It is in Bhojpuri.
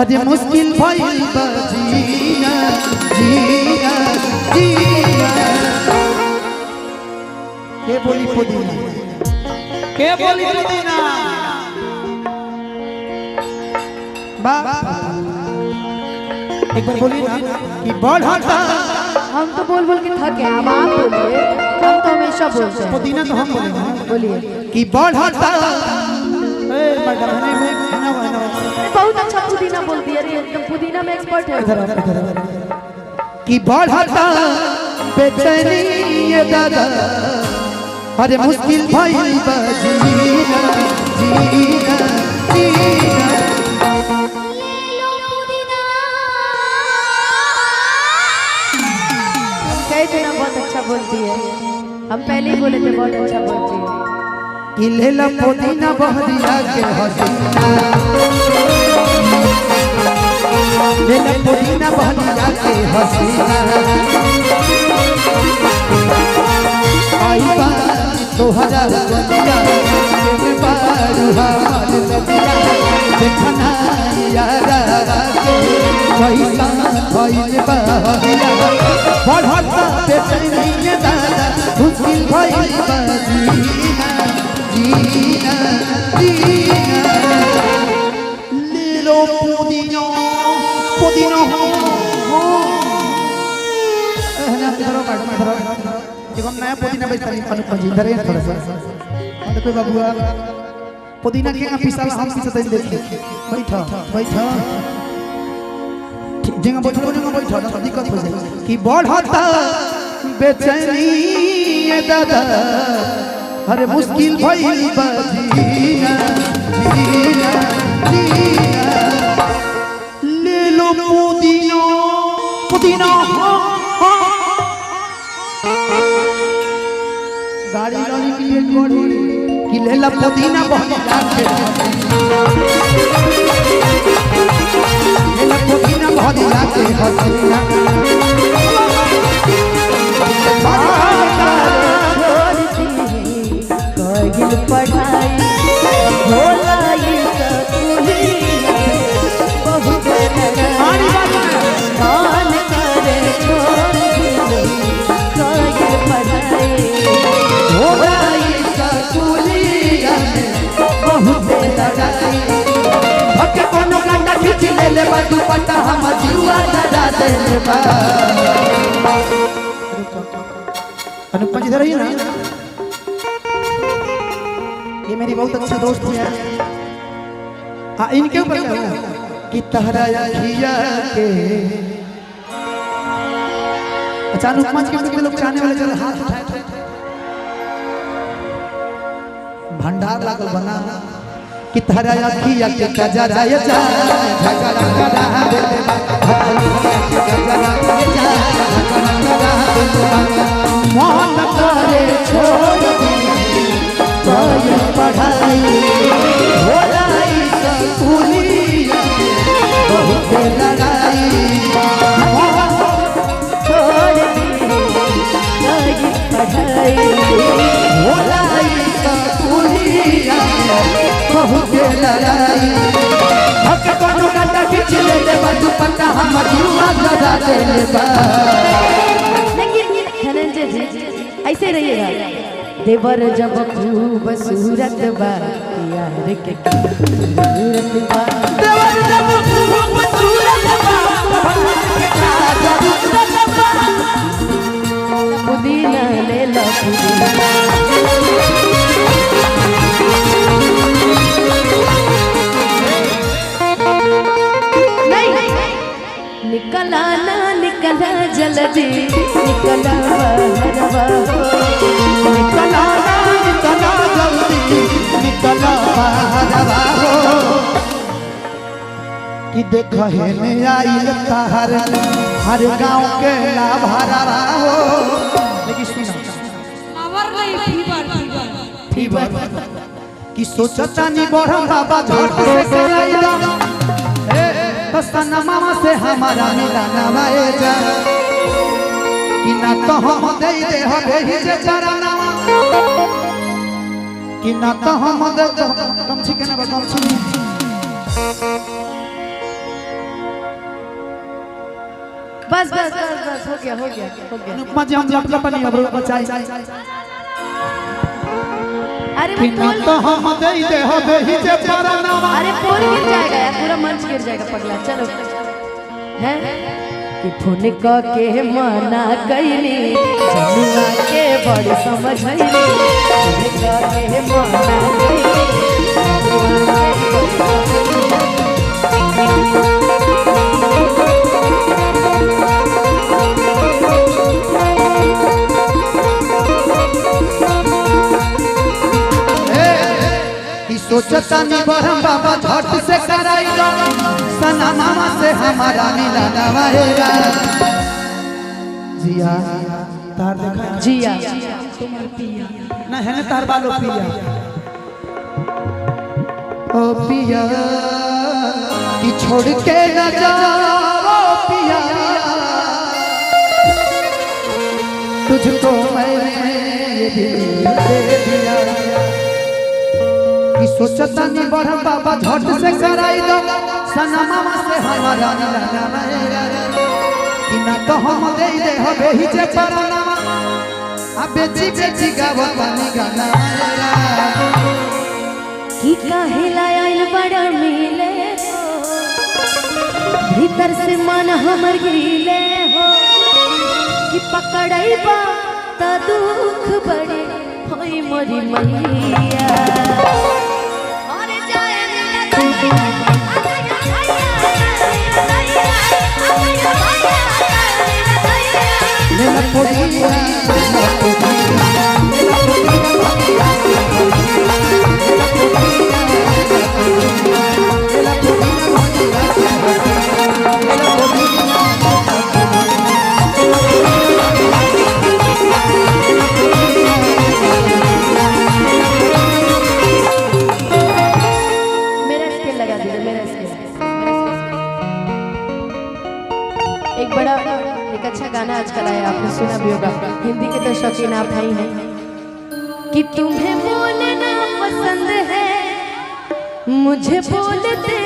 अरे मुश्किल भइल बा जीना जीना जीना। के बोली पुदीना के बोली पुदीना एक बार बोली ना कि बढ़ता। हम तो बोल बोल के थक गए, अब आप बोलिए। हम तो हमेशा बोलते हैं पुदीना तो हम बोलिए कि बढ़ता। बहुत अच्छा पुदीना बोलती है, एकदम पुदीना में एक्सपर्ट है। कि बढ़ता बेचैनी ये दादा। अरे मुश्किल भइल बा जीना जीना जीना। कई जना बहुत अच्छा बोलती है, हम पहले ही बोले थे बहुत अच्छा बोलती है। कि लेला पुदीना बहरिया के हसीना। लेला पुदीना बहरिया के हसीना। आई बा 2000 बतिया के बारू हमार बतिया। देखना यारा के पैसा भइल बहरिया। बढ़ता बेचैनी ये दादा मुश्किल भइल बा जीना जीना जीना। ले लो पुदीना पुदीना हो देखो हम नया पुदीना बेचता नहीं अनुपजी इधर है थोड़ा सा देखो बाबूआ पुदीना के ना पीसा हम पीसा दे देते। बैठा बैठा जगह बैठा ना दिक्कत हो जाए। कि बढ़ता बेचैनी ये दादा। अरे मुश्किल भइल बा जीना जीना जीना। ले लो पुदीना पुदीना गाड़ी लॉली के लिए गोड़ी कि ले ला पुदीना बहरिया के। ले ला पुदीना बहरिया के हसीना। पढ़ाई भोलाई बहुत मान करे पढ़ाई भोलाई सकुलिया बहुत लड़ाई। भके कोनो गंडा खींच ले ले बा दुपट्टा हम जुआ लड़ा दे ले बा। अनुपम इधर ही ना ये मेरी बहुत अच्छी दोस्त है। इनके ऊपर कि तहरा खिया के। अचानक मंच के ऊपर लोग चाहने वाले चले हाथ उठाए भंडार लागल बना कि तहरा खिया के कजरा ये जा झगड़ा करा दे मोहन करे छोड़ दी पढ़ाई भोलाई सकुलिया बहुत लड़ाई। छोड़ दी पढ़ाई भोलाई सकुलिया बहुत लड़ाई। भके कोनो गंडा खींच ले ले बा दुपट्टा हम जुआ लड़ा दे ले बा। लेकिन धनंजय जी ऐसे रहिएगा। देवर जब खूब सूरत बा यार के सूरत बा। देवर जब खूब सूरत बा पुदीना ले लो पुदीना। नहीं निकला ना निकला जल्दी निकला बाहरवा निकला निकला जल्दी निकला बाहरवा हो। कि देख है में आइल तहर हर गांव के लाभरवा हो। लेकिन सुनो फीवर कि सोचता नहीं बढ़म बाबा झट से कराइला। सना मामा से हमारा मिला नवाए जा। कि ना तो हम दे दे हबे ही जे चरना। कि ना तो हम दे कम छी के ना बताओ छी बस बस बस बस हो गया हो गया हो गया। अनुपमा जी हम लपलपनी अब बचाई अरे वो पोल तो हम दे हो ही जे परनामा। अरे पोल गिर जाएगा यार, पूरा मंच गिर जाएगा पगला। चलो है कि फोन के मना कैली जनुआ के बड़ी समझ नहीं, फोन के मना कैली सोचता नहीं बरम बाबा झट से कराई दो सना मामा से हमारा मिलाना रहेगा। जिया तार देखा जिया तुम्हार पिया ना है ना तार बालो पिया ओ पिया कि छोड़ के न जाओ पिया तुझको मैंने ये दिल दे दिया। सोचता नहीं बड़ा बाबा झट से कराई दो सना मामा से हमारा मिलाना रहेगा। कि ना तो हम दे हो ही जे परनामा अब बेची बेची गावा पानी गाना कि काहे लायल बड़ा मिले हो, भीतर से मन हमर गिले हो कि पकड़ई बा त दुख बड़े होई मोरी मैया। एक अच्छा गाना आजकल आया, आपने सुना भी होगा, हिंदी के तो शौकीन आप ही हैं कि तुम्हें बोलना पसंद है मुझे बोलते